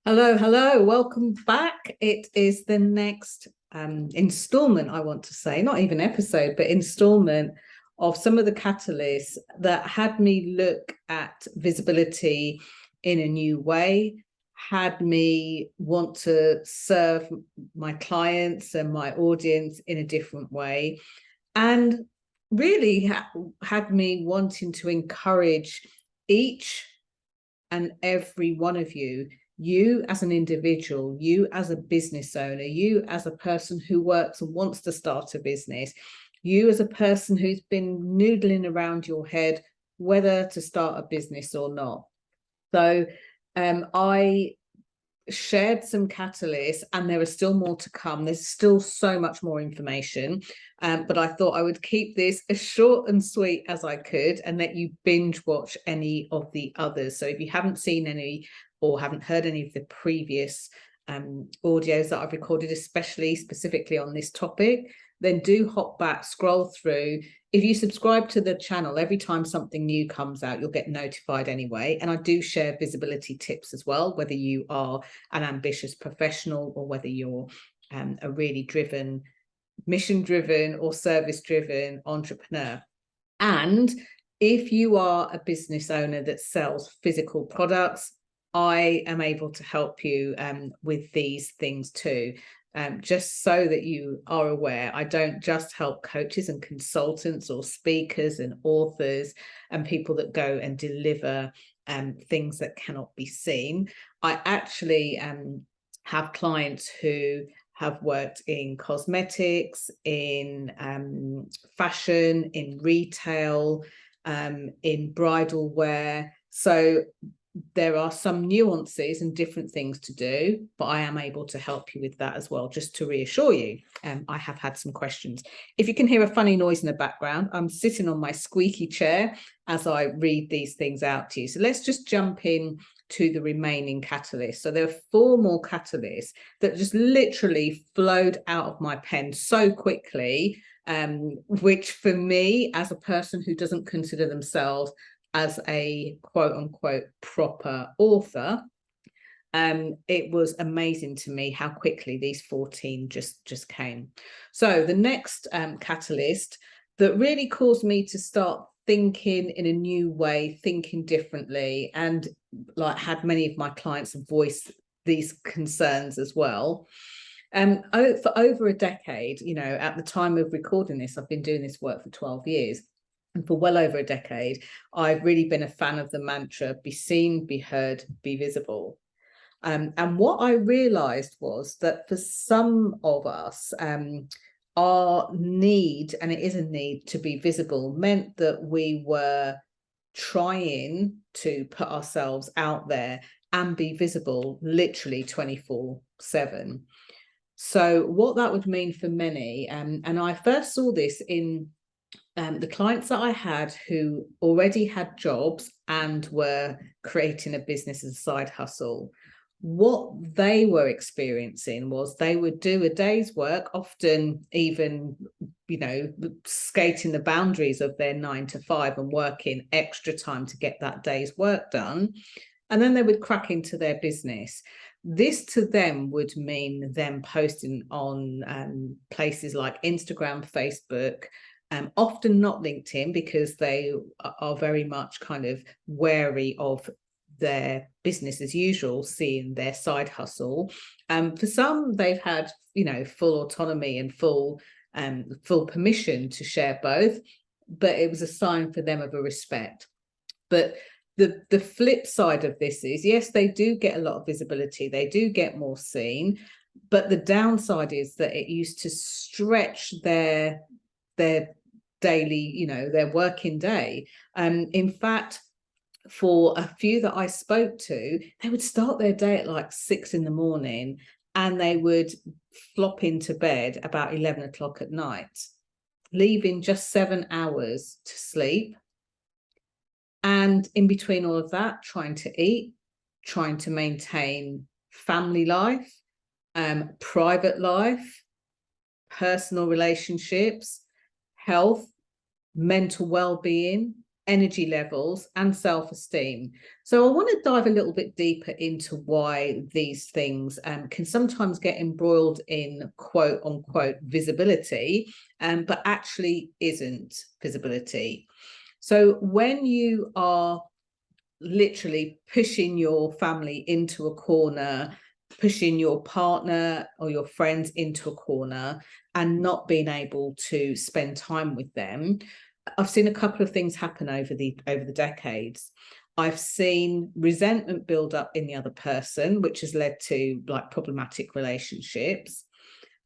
Hello, hello, welcome back. It is the next installment, I want to say, not even episode, but installment of some of the catalysts that had me look at visibility in a new way, had me want to serve my clients and my audience in a different way, and really had me wanting to encourage each and every one of you as an individual, you as a business owner, you as a person who works and wants to start a business, you as a person who's been noodling around your head whether to start a business or not. So I shared some catalysts, and there are still more to come. There's still so much more information, but I thought I would keep this as short and sweet as I could and let you binge watch any of the others. So if you haven't seen any or haven't heard any of the previous audios that I've recorded, especially specifically on this topic, then do hop back, scroll through. If you subscribe to the channel, every time something new comes out, you'll get notified anyway. And I do share visibility tips as well, whether you are an ambitious professional or whether you're a really driven, mission-driven or service-driven entrepreneur. And if you are a business owner that sells physical products, I am able to help you with these things too. Just so that you are aware, I don't just help coaches and consultants or speakers and authors and people that go and deliver things that cannot be seen. I actually have clients who have worked in cosmetics, in fashion, in retail, in bridal wear. So there are some nuances and different things to do, but I am able to help you with that as well, just to reassure you. I have had some questions. If you can hear a funny noise in the background, I'm sitting on my squeaky chair as I read these things out to you. So let's just jump in to the remaining catalysts. So there are 4 more catalysts that just literally flowed out of my pen so quickly, which for me, as a person who doesn't consider themselves as a quote unquote proper author, it was amazing to me how quickly these 14 just came. So the next catalyst that really caused me to start thinking in a new way, thinking differently, and like had many of my clients voice these concerns as well. For over a decade, at the time of recording this, I've been doing this work for 12 years. And for well over a decade, I've really been a fan of the mantra, be seen, be heard, be visible. And what I realized was that for some of us, our need, and it is a need to be visible, meant that we were trying to put ourselves out there and be visible literally 24/7. So what that would mean for many, and I first saw this in the clients that I had who already had jobs and were creating a business as a side hustle. What they were experiencing was they would do a day's work, often even, skating the boundaries of their 9 to 5 and working extra time to get that day's work done. And then they would crack into their business. This to them would mean them posting on places like Instagram, Facebook, often not LinkedIn, because they are very much kind of wary of their business as usual, seeing their side hustle. For some, they've had, full autonomy and full permission to share both, but it was a sign for them of a respect. But the flip side of this is, yes, they do get a lot of visibility, they do get more seen, but the downside is that it used to stretch their daily, their working day. In fact, for a few that I spoke to, they would start their day at like 6 in the morning and they would flop into bed about 11 o'clock at night, leaving just 7 hours to sleep. And in between all of that, trying to eat, trying to maintain family life, private life, personal relationships, health, mental well-being, energy levels, and self-esteem. So I want to dive a little bit deeper into why these things can sometimes get embroiled in quote unquote visibility, but actually isn't visibility. So when you are literally pushing your family into a corner, pushing your partner or your friends into a corner and not being able to spend time with them, I've seen a couple of things happen over the decades. I've seen resentment build up in the other person, which has led to like problematic relationships.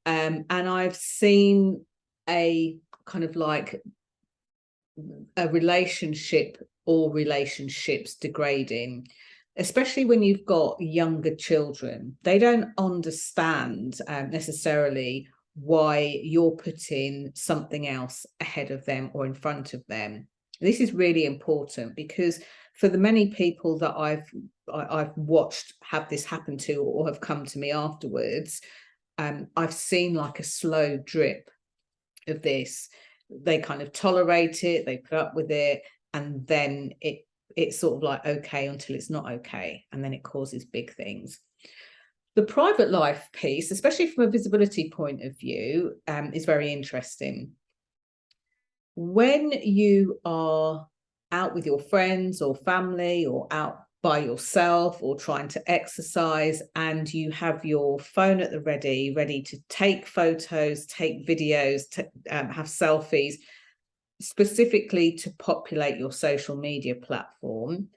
And I've seen a kind of like a relationship or relationships degrading, especially when you've got younger children. They don't understand necessarily why you're putting something else ahead of them or in front of them. This is really important because for the many people that I've watched have this happen to or have come to me afterwards, I've seen like a slow drip of this. They kind of tolerate it, they put up with it, and then it's sort of like okay until it's not okay, and then it causes big things. The private life piece, especially from a visibility point of view, is very interesting. When you are out with your friends or family or out by yourself or trying to exercise and you have your phone at the ready to take photos, take videos, to have selfies, specifically to populate your social media platform,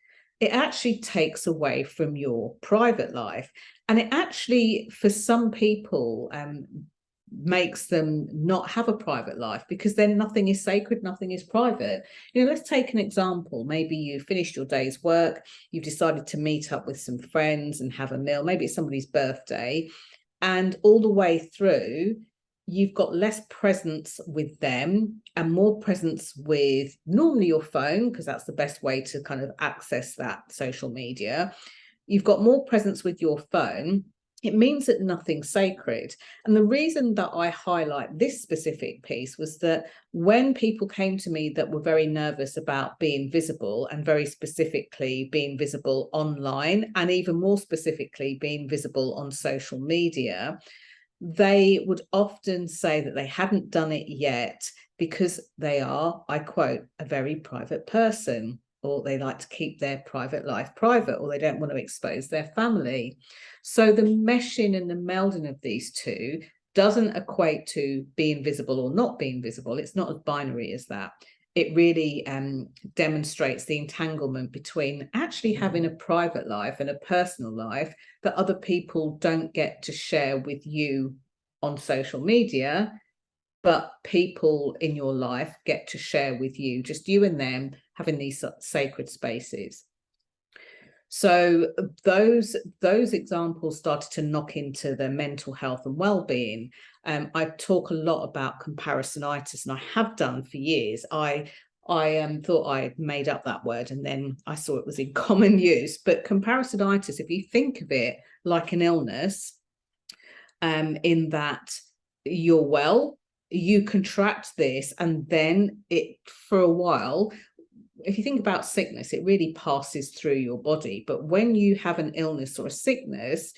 it actually takes away from your private life. And it actually, for some people, makes them not have a private life because then nothing is sacred, nothing is private. You know, let's take an example. Maybe you finished your day's work, you've decided to meet up with some friends and have a meal. Maybe it's somebody's birthday, and all the way through, you've got less presence with them and more presence with normally your phone, because that's the best way to kind of access that social media. You've got more presence with your phone. It means that nothing's sacred. And the reason that I highlight this specific piece was that when people came to me that were very nervous about being visible, and very specifically being visible online, and even more specifically being visible on social media, they would often say that they hadn't done it yet because they are, I quote, a very private person, or they like to keep their private life private, or they don't want to expose their family. So the meshing and the melding of these two doesn't equate to being visible or not being visible. It's not as binary as that. It really demonstrates the entanglement between actually having a private life and a personal life that other people don't get to share with you on social media, but people in your life get to share with you, just you and them having these sacred spaces. So those examples started to knock into their mental health and well-being. I talk a lot about comparisonitis, and I have done for years. I thought I made up that word, and then I saw it was in common use. But comparisonitis, if you think of it like an illness, in that you're well, you contract this, and then it, for a while, if you think about sickness, it really passes through your body. But when you have an illness or a sickness,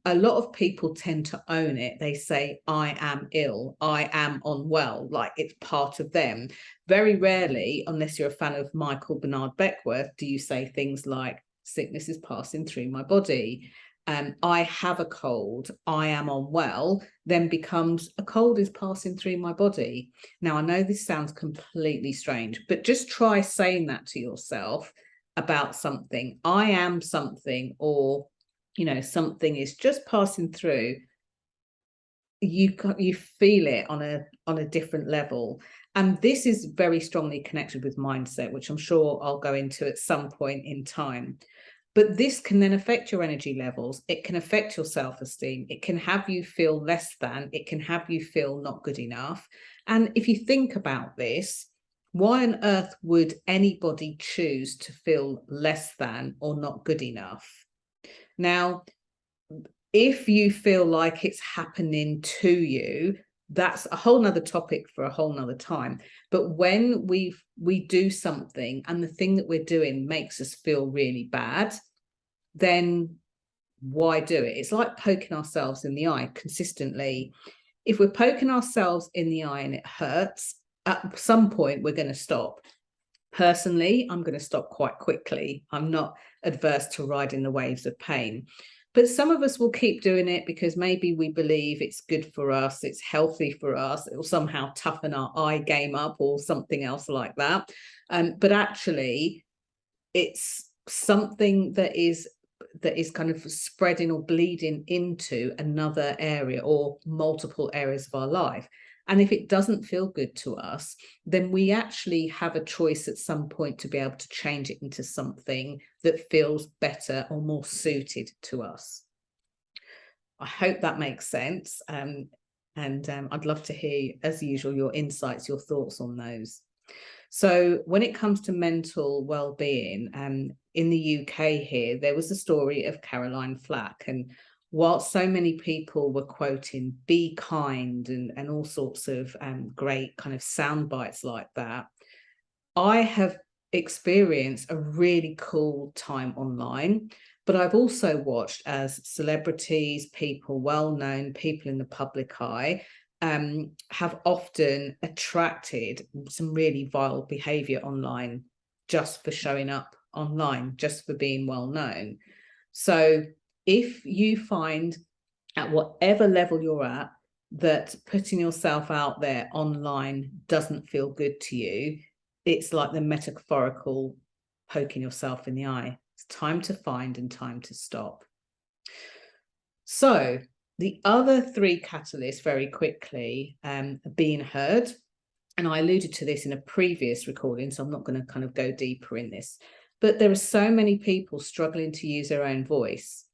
a lot of people tend to own it. They say, I am ill, I am unwell, like it's part of them. Very rarely, unless you're a fan of Michael Bernard Beckworth, do you say things like, sickness is passing through my body. I have a cold, I am unwell, then becomes a cold is passing through my body. Now, I know this sounds completely strange, but just try saying that to yourself about something. I am something, or, you know, something is just passing through. You feel it on a different level. And this is very strongly connected with mindset, which I'm sure I'll go into at some point in time. But this can then affect your energy levels. It can affect your self-esteem. It can have you feel less than. It can have you feel not good enough. And if you think about this, why on earth would anybody choose to feel less than or not good enough? Now, if you feel like it's happening to you, that's a whole nother topic for a whole nother time. But when we do something and the thing that we're doing makes us feel really bad, then why do it? It's like poking ourselves in the eye consistently. If we're poking ourselves in the eye and it hurts, at some point we're going to stop. Personally, I'm going to stop quite quickly. I'm not adverse to riding the waves of pain. But some of us will keep doing it because maybe we believe it's good for us, it's healthy for us, it will somehow toughen our eye game up or something else like that. But actually, it's something that is kind of spreading or bleeding into another area or multiple areas of our life. And if it doesn't feel good to us, then we actually have a choice at some point to be able to change it into something that feels better or more suited to us. I hope that makes sense. And I'd love to hear, as usual, your insights, your thoughts on those. So when it comes to mental well-being, in the UK here, there was a story of Caroline Flack. And while so many people were quoting "be kind" and all sorts of great kind of sound bites like that, I have experienced a really cool time online. But I've also watched as celebrities, people well-known, people in the public eye, have often attracted some really vile behavior online just for showing up online, just for being well known. So if you find at whatever level you're at that putting yourself out there online doesn't feel good to you, it's like the metaphorical poking yourself in the eye. It's time to find and time to stop. So the other three catalysts, very quickly, being heard. And I alluded to this in a previous recording, so I'm not going to kind of go deeper in this. But there are so many people struggling to use their own voice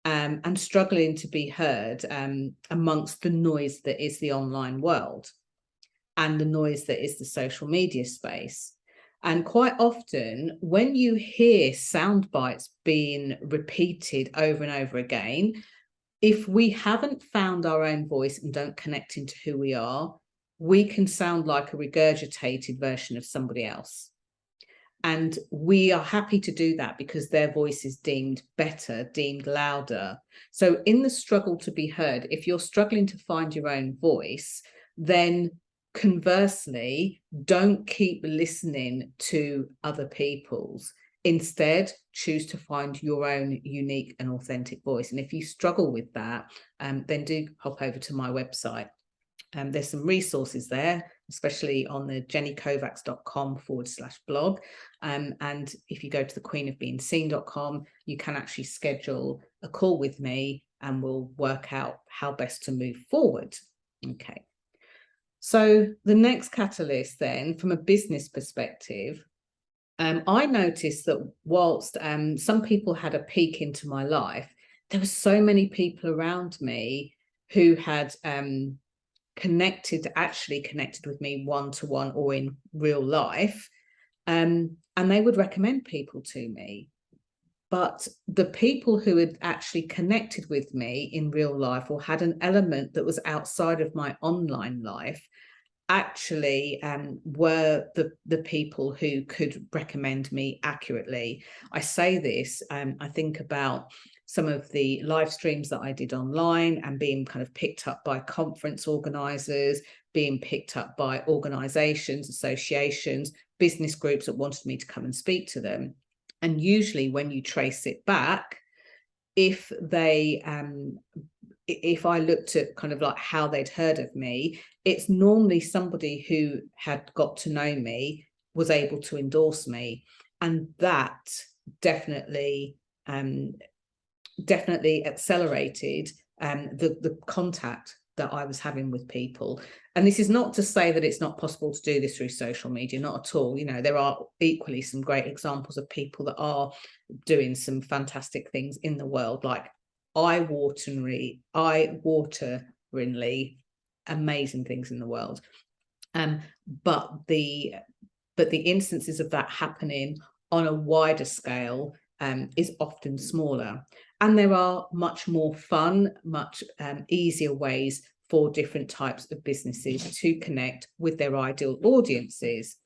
and struggling to be heard amongst the noise that is the online world and the noise that is the social media space. And quite often, when you hear sound bites being repeated over and over again, if we haven't found our own voice and don't connect into who we are, we can sound like a regurgitated version of somebody else. And we are happy to do that because their voice is deemed better, deemed louder. So in the struggle to be heard, if you're struggling to find your own voice, then conversely, don't keep listening to other people's. Instead, choose to find your own unique and authentic voice. And if you struggle with that, then do hop over to my website. There's some resources there, especially on the jennykovacs.com/blog. And if you go to the queenofbeingseen.com, you can actually schedule a call with me and we'll work out how best to move forward. Okay. So the next catalyst then, from a business perspective, I noticed that whilst some people had a peek into my life, there were so many people around me who had connected with me one-to-one or in real life, and they would recommend people to me. But the people who had actually connected with me in real life or had an element that was outside of my online life actually were the people who could recommend me accurately. I say this, I think about some of the live streams that I did online and being kind of picked up by conference organizers, being picked up by organizations, associations, business groups that wanted me to come and speak to them. And usually when you trace it back, if I looked at kind of like how they'd heard of me, it's normally somebody who had got to know me, was able to endorse me. And that definitely accelerated the contact that I was having with people. And this is not to say that it's not possible to do this through social media, not at all. You know, there are equally some great examples of people that are doing some fantastic things in the world, like eye-wateringly amazing things in the world. But the instances of that happening on a wider scale is often smaller. And there are much more fun, much easier ways for different types of businesses to connect with their ideal audiences.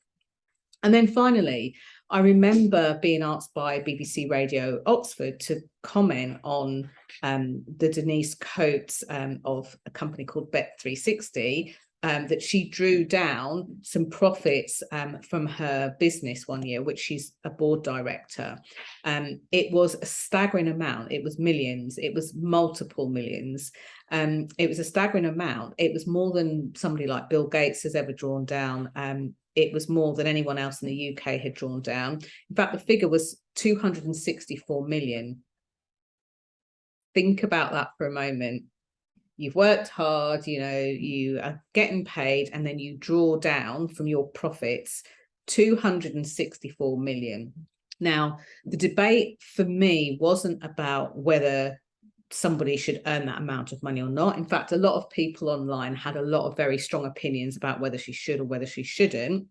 And then finally, I remember being asked by BBC Radio Oxford to comment on the Denise Coates of a company called Bet360, that she drew down some profits from her business one year, which she's a board director. It was a staggering amount. It was millions. It was multiple millions. It was a staggering amount. It was more than somebody like Bill Gates has ever drawn down. It was more than anyone else in the UK had drawn down. In fact, the figure was 264 million. Think about that for a moment. You've worked hard, you know, you are getting paid, and then you draw down from your profits 264 million. Now, the debate for me wasn't about whether somebody should earn that amount of money or not. In fact, a lot of people online had a lot of very strong opinions about whether she should or whether she shouldn't.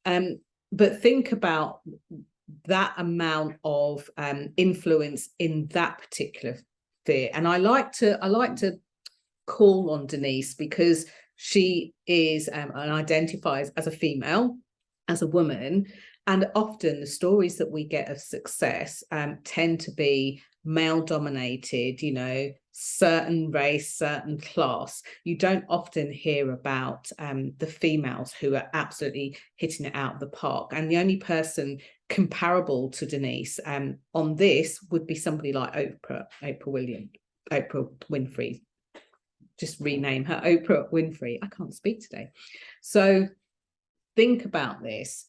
But think about that amount of influence in that particular sphere. And I like to call on Denise because she is and identifies as a female, as a woman, and often the stories that we get of success tend to be male dominated, you know, certain race, certain class. You don't often hear about the females who are absolutely hitting it out of the park. And the only person comparable to Denise on this would be somebody like Oprah Winfrey. Just rename her Oprah Winfrey. I can't speak today. So think about this.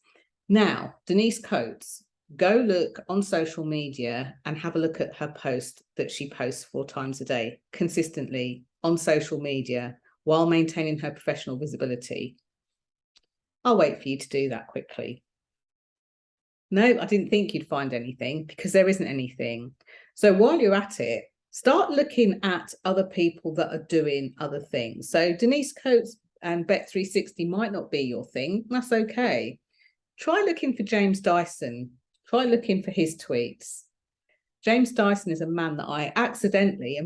Now, Denise Coates, go look on social media and have a look at her post that she posts 4 times a day consistently on social media while maintaining her professional visibility. I'll wait for you to do that quickly. No, I didn't think you'd find anything because there isn't anything. So while you're at it, start looking at other people that are doing other things. So Denise Coates and Bet360 might not be your thing. That's okay. Try looking for James Dyson. Try looking for his tweets. James Dyson is a man that I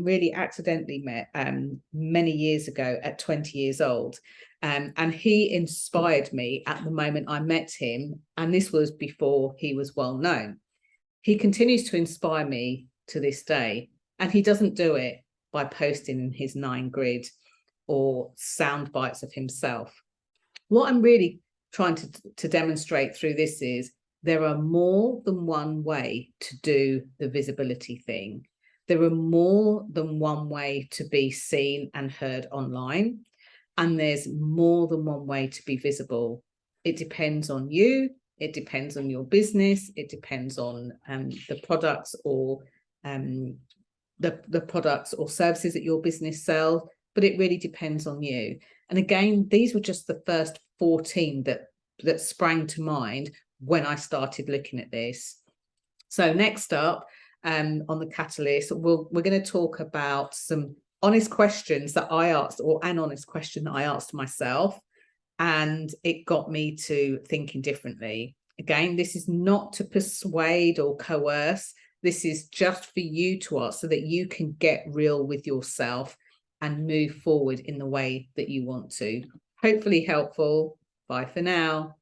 really accidentally met many years ago at 20 years old. And he inspired me at the moment I met him. And this was before he was well known. He continues to inspire me to this day. And he doesn't do it by posting his 9 grid or sound bites of himself. What I'm really trying to demonstrate through this is there are more than one way to do the visibility thing. There are more than one way to be seen and heard online. And there's more than one way to be visible. It depends on you. It depends on your business. It depends on the products or the products or services that your business sells, but it really depends on you. And again, these were just the first 14 that sprang to mind when I started looking at this. So next up on the catalyst, we're going to talk about some honest questions that I asked, or an honest question that I asked myself, and it got me to thinking differently. Again, this is not to persuade or coerce. This is just for you to ask so that you can get real with yourself and move forward in the way that you want to. Hopefully helpful. Bye for now.